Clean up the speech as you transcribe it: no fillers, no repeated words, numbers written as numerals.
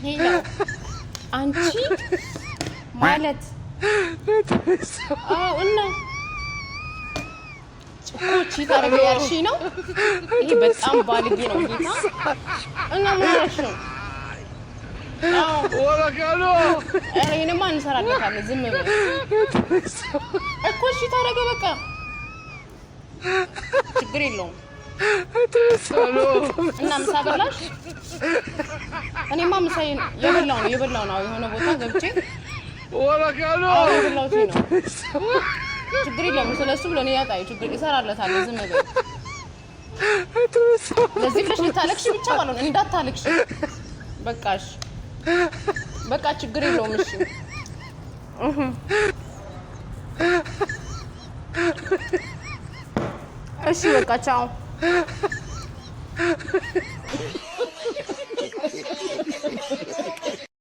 ሄሎ አንቺ ማለት እና ጭቆቺ ታረጋያልሽ ነው ይሄ በጣም ባልጌ ነው ጌታ እና ማለት ነው ወራካሎ እኔማ እንሰራለታለን ዝም ብለ እኮ እሺ ታረጋ በቃ ችግር የለውም እና ምሳ በላሽ እኔማ ምሳዬ የበላው ነው የሆነ ቦታ ገብቼ ወራካሎ የበላው ነው ችግር የለውም ስለሱ ብሎ ነው ያጣይ ችግር ይሰራለታል ዝም ብለ ለዚህ ብለሽ ልታለቅሽ ብቻ ማለት ነው እንዳታለቅሽ በቃሽ በቃ ችግር የለውም እሺ በቃ ቻው